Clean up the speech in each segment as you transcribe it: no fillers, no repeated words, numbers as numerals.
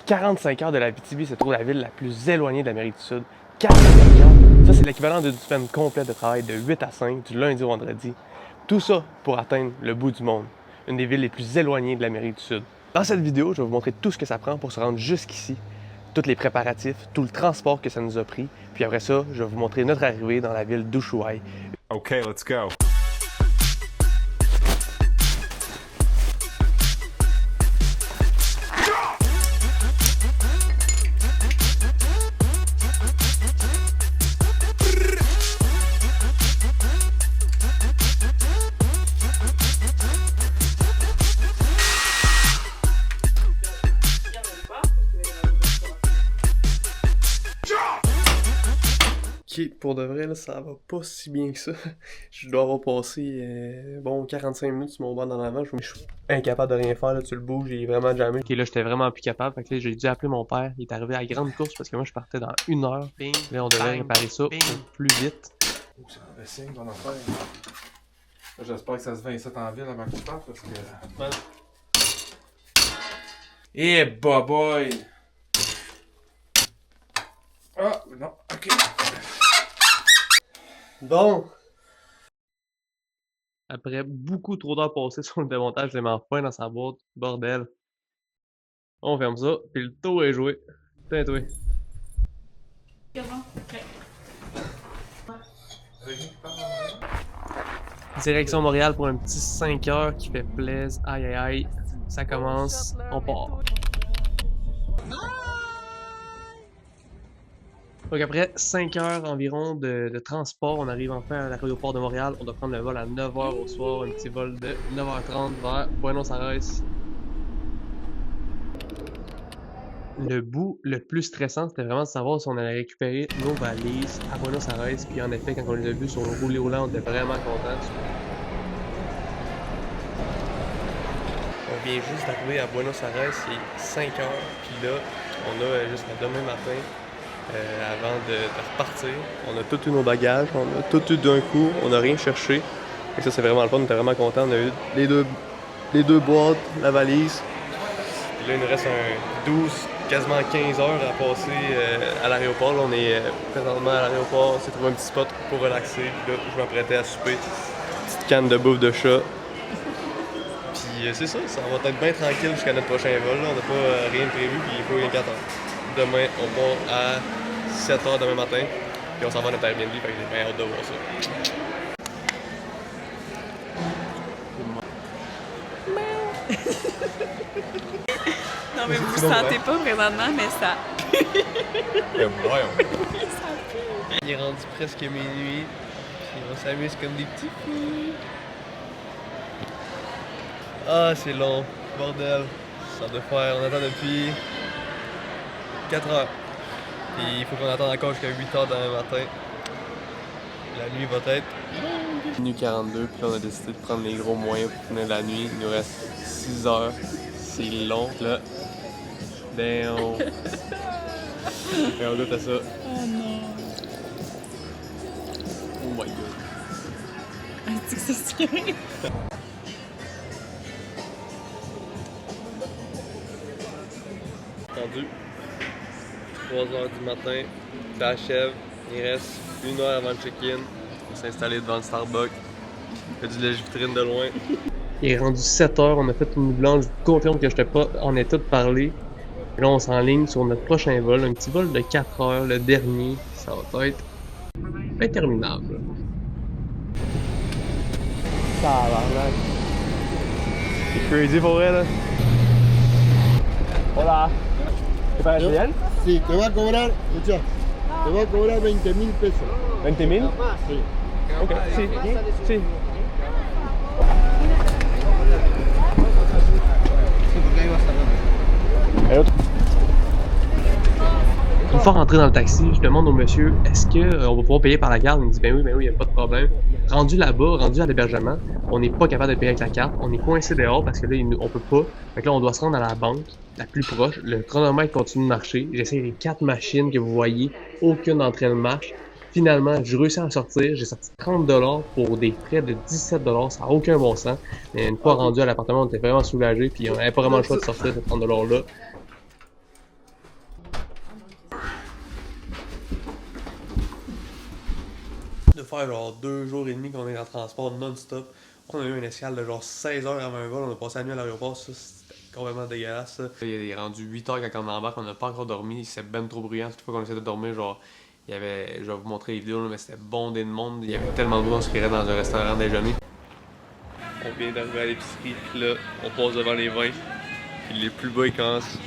45 heures de l'Abitibi se trouve la ville la plus éloignée de l'Amérique du Sud. 45 heures! Ça, c'est l'équivalent d'une semaine complète de travail de 8 à 5, du lundi au vendredi. Tout ça pour atteindre le bout du monde, une des villes les plus éloignées de l'Amérique du Sud. Dans cette vidéo, je vais vous montrer tout ce que ça prend pour se rendre jusqu'ici, tous les préparatifs, tout le transport que ça nous a pris, puis après ça, je vais vous montrer notre arrivée dans la ville d'Ushuaïa. OK, let's go. Pour de vrai, là, ça va pas si bien que ça. Je dois avoir passé 45 minutes sur mon banc en avant. Je suis incapable de rien faire, là, tu le bouges, il est vraiment jamais. Ok, là, j'étais vraiment plus capable. Fait que là, j'ai dû appeler mon père. Il est arrivé à la grande course parce que moi, je partais dans 1 heure. Bing, là, on devait réparer ça plus vite. Oh, c'est un signe ton affaire. J'espère que ça se 27 en ville avant que tu partes parce que. Ouais. Eh, boy! Ah, non, ok. Bon! Après beaucoup trop d'heures passées sur le démontage, j'ai mis enfin dans sa boîte. Bordel. On ferme ça, puis le tour est joué. Putain, toi. Direction Montréal pour un petit 5 heures qui fait plaisir. Aïe aïe aïe. Ça commence, on part. Donc après 5 heures environ de transport, on arrive enfin à l'aéroport de Montréal. On doit prendre le vol à 9h au soir, un petit vol de 9h30 vers Buenos Aires. Le bout le plus stressant, c'était vraiment de savoir si on allait récupérer nos valises à Buenos Aires. Puis en effet, quand on les a vus sur le roulé roulant, on était vraiment contents. On vient juste d'arriver à Buenos Aires, c'est 5 heures. Puis là, on a jusqu'à demain matin. Avant de repartir. On a tout eu nos bagages, on a tout eu d'un coup, on n'a rien cherché. Et ça, c'est vraiment le fun, on était vraiment contents. On a eu les deux boîtes, la valise. Puis là, il nous reste un 12, quasiment 15 heures à passer à l'aéroport. Là, on est présentement à l'aéroport, on s'est trouvé un petit spot pour relaxer. Puis là, je m'apprêtais à souper. Petite canne de bouffe de chat. Puis c'est ça, ça va être bien tranquille jusqu'à notre prochain vol. Là. On n'a pas rien de prévu, puis il faut rien qu'attendre. Demain, on part à 7h demain matin, puis on s'en va à notre Airbnb, fait que j'ai bien hâte de voir ça. Non mais vous ne sentez pas présentement, mais ça... Il est rendu presque minuit, puis on s'amuse comme des petits fous. Ah, c'est long, bordel. Ça doit faire, on attend depuis 4 heures. Puis il faut qu'on attende encore jusqu'à 8 heures demain matin. La nuit va être minuit 42, puis là on a décidé de prendre les gros moyens pour finir la nuit. Il nous reste 6 heures. C'est long là. Damn. Et on goûte à ça. Oh non. Oh my god. Est-ce que c'est scary? Attendu. 3 heures du matin, ça achève. Il reste 1 heure avant le check-in. On va s'installer devant le Starbucks. On fait du lèche-vitrine de loin. Il est rendu 7 heures, on a fait une nuit blanche. Je vous confirme que je n'étais pas en état de parler. Et là, on s'enligne sur notre prochain vol. Un petit vol de 4 heures, le dernier. Ça va être interminable. Ça va l'air. C'est crazy pour vrai là. Hola. ¿Te pagas bien? Sí, te va a cobrar, escucha, te va a cobrar 20.000 pesos. 20.000? Sí. Ok, sí, sí. Une fois rentré dans le taxi, je demande au monsieur, est-ce qu'on va pouvoir payer par la carte? Il me dit, ben oui, il n'y a pas de problème. Rendu là-bas, rendu à l'hébergement, on n'est pas capable de payer avec la carte. On est coincé dehors parce que là, on peut pas. Fait que là, on doit se rendre à la banque la plus proche. Le chronomètre continue de marcher. J'essaie les 4 machines que vous voyez. Aucune d'entre elles marche. Finalement, j'ai réussi à en sortir. J'ai sorti 30$ pour des frais de 17$. Ça n'a aucun bon sens. Mais une fois rendu à l'appartement, on était vraiment soulagés. Puis on n'avait pas vraiment le choix de sortir ces 30$-là. faire genre 2 jours et demi qu'on est en transport non-stop. On a eu une escale de genre 16 heures avant un vol, on a passé la nuit à l'aéroport, ça c'était complètement dégueulasse. Ça. Il est rendu 8 heures quand on embarque, on n'a pas encore dormi, c'est ben trop bruyant. Toute fois qu'on essaie de dormir, genre, il y avait, je vais vous montrer les vidéos, là, mais c'était bondé de monde, il y avait tellement de bruit, on se criait dans un restaurant déjeuner. On vient d'arriver à l'épicerie, puis là, on passe devant les vins, puis les plus bas ils commencent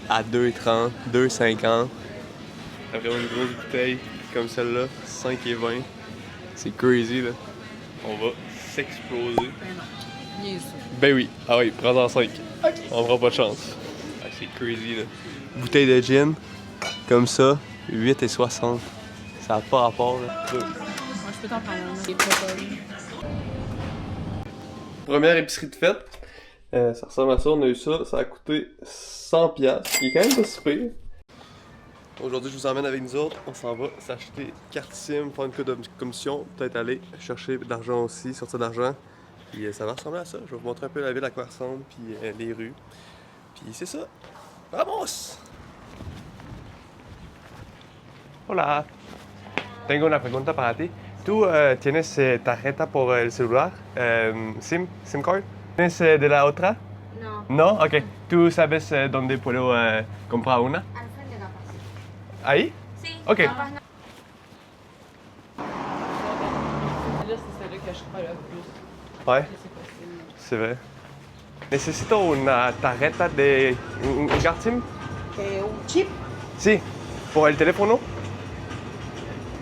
à 2,30, 2,50. Après une grosse bouteille comme celle-là, 5 et 20. C'est crazy là. On va s'exploser. Ben oui. Ah oui, prends-en 5. Okay. On prend pas de chance. Ah, c'est crazy là. Bouteille de gin, comme ça, 8,60. Ça n'a pas rapport là. Moi, je peux t'en prendre un. Première épicerie de fête. Ça ressemble à ça, on a eu ça. Ça a coûté 100$. Il est quand même pas si pire. Aujourd'hui, je vous emmène avec nous autres. On s'en va s'acheter carte SIM, faire une code de commission, peut-être aller chercher de l'argent aussi, sortir d'argent. Puis ça va ressembler à ça. Je vais vous montrer un peu la ville à quoi elle ressemble, puis les rues. Puis c'est ça. Vamos! Hola. Tengo una pregunta para ti. ¿Tú tienes tarjeta por el celular? SIM card? ¿Tienes de la otra? No. ¿No? Ok. ¿Tú sabes dónde puedo comprar una? Al frente capaz. Ahí? Sí. Ok. Capaz no. Là, c'est celui que je crois le plus. Ouais, C'est possible. c'est vrai. Necesito una tarjeta de... un card SIM? Un chip, Sí. ¿Por el teléfono?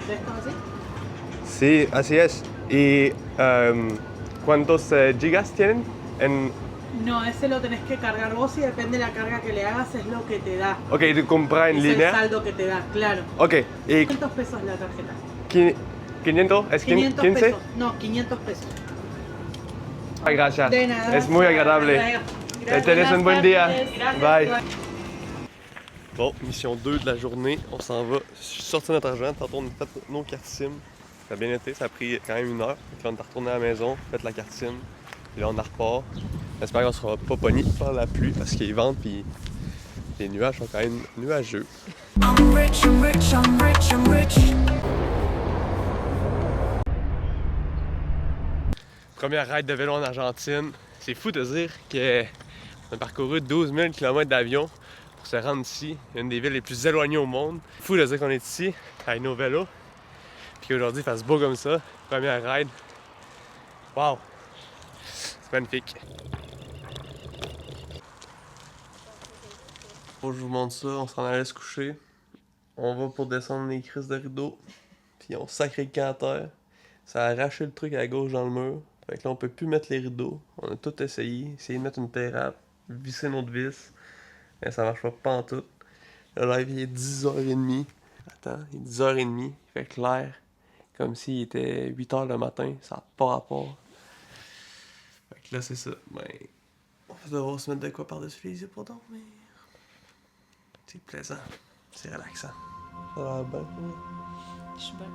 ¿ves cómo así? Sí, así es. ¿Y cuántos gigas tienen? No, ese lo tenés que cargar vos y depende de la carga que le hagas, es lo que te da. Ok, ¿tú compras en Es línea? el saldo que te da, claro. Ok, ¿y 500 pesos la tarjeta. 500? ¿Es 500 15? pesos. No, 500 pesos. Ay, gracias. De nada. Es muy agradable. Gracias. Tenés un buen día. Gracias. Bye. Bon, mission 2 de la journée. On s'en va sortir notre argent. Tantôt, on a fait nos cartes SIM. Ça a bien été. Ça a pris quand même 1 heure. Puis on est retourné à la maison, fait la carte SIM. Puis là, on en repart. J'espère qu'on sera pas pogné par la pluie parce qu'il vente. Puis les nuages sont quand même nuageux. I'm rich, I'm rich, I'm rich, I'm rich. Première ride de vélo en Argentine. C'est fou de dire qu'on a parcouru 12 000 km d'avion pour se rendre ici, une des villes les plus éloignées au monde. Fou de dire qu'on est ici, avec nos vélos, puis qu'aujourd'hui il fasse beau comme ça. Première ride. Wow! C'est magnifique. Faut que je vous montre ça, on s'en allait se coucher. On va pour descendre les crises de rideaux, puis on sacré le camp à terre. Ça a arraché le truc à gauche dans le mur. Fait que là, on peut plus mettre les rideaux. On a tout essayé. Essayé de mettre une terrape, visser notre vis. Mais ça marche pas en tout. Là, il est 10h30. Attends, il est 10h30. Il fait clair. Comme s'il était 8h le matin. Ça n'a pas rapport. Fait que là, c'est ça. Ben, on va devoir se mettre de quoi par-dessus les yeux pour dormir. C'est plaisant. C'est relaxant. Ça a l'air bien. Je suis bien.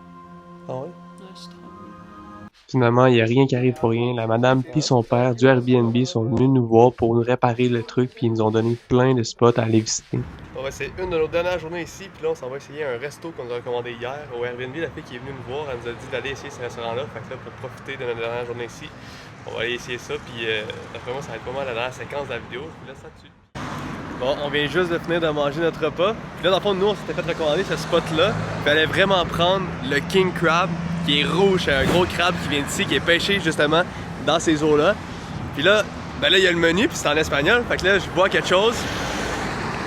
Ah ouais? Ouais, je suis trop bien. Finalement, il n'y a rien qui arrive pour rien. La madame puis son père du Airbnb sont venus nous voir pour nous réparer le truc puis ils nous ont donné plein de spots à aller visiter. Bon, ben, c'est une de nos dernières journées ici, puis là on s'en va essayer un resto qu'on nous a recommandé hier au Airbnb. La fille qui est venue nous voir, elle nous a dit d'aller essayer ce restaurant-là. Fait que là, pour profiter de notre dernière journée ici, on va aller essayer ça, puis d'après moi, ça va être pas mal la dernière séquence de la vidéo. Je vous laisse là-dessus. Bon, on vient juste de finir de manger notre repas. Puis là, dans le fond, nous, on s'était fait recommander ce spot-là. Il fallait vraiment prendre le King Crab, qui est rouge, un gros crabe qui vient d'ici, qui est pêché justement dans ces eaux-là. Puis là, ben là, il y a le menu, puis c'est en espagnol. Fait que là, je bois quelque chose.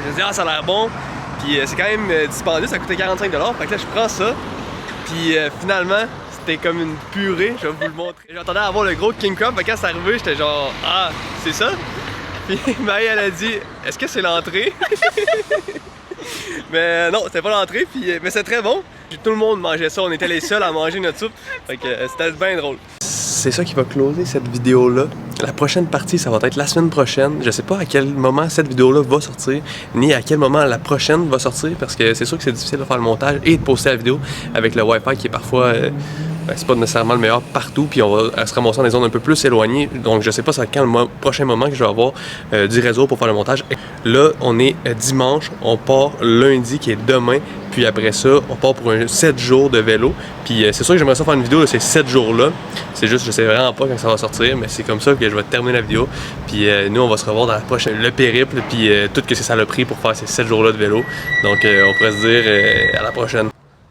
Je me dis, ah, ça a l'air bon. Puis c'est quand même dispendieux, ça coûtait 45$. Fait que là, je prends ça. Puis finalement, c'était comme une purée, je vais vous le montrer. J'attendais à avoir le gros King Crab, mais quand c'est arrivé, j'étais genre, ah, c'est ça? Puis Marie, elle a dit, est-ce que c'est l'entrée? Mais non, c'était pas l'entrée, mais c'est très bon. Tout le monde mangeait ça, on était les seuls à manger notre soupe. Fait que c'était bien drôle. C'est ça qui va closer cette vidéo-là. La prochaine partie, ça va être la semaine prochaine. Je sais pas à quel moment cette vidéo-là va sortir, ni à quel moment la prochaine va sortir, parce que c'est sûr que c'est difficile de faire le montage et de poster la vidéo avec le Wi-Fi qui est parfois... c'est pas nécessairement le meilleur partout, puis on va se ramasser dans des zones un peu plus éloignées. Donc je sais pas c'est à quel prochain moment que je vais avoir du réseau pour faire le montage. Là, on est dimanche, on part lundi qui est demain, Puis après ça, on part pour un 7 jours de vélo. Puis c'est sûr que j'aimerais ça faire une vidéo de ces 7 jours-là. C'est juste, je sais vraiment pas quand ça va sortir, mais c'est comme ça que je vais terminer la vidéo. Puis nous, on va se revoir dans la prochaine, le périple, puis tout ce que ça a pris pour faire ces 7 jours-là de vélo. Donc on pourrait se dire à la prochaine.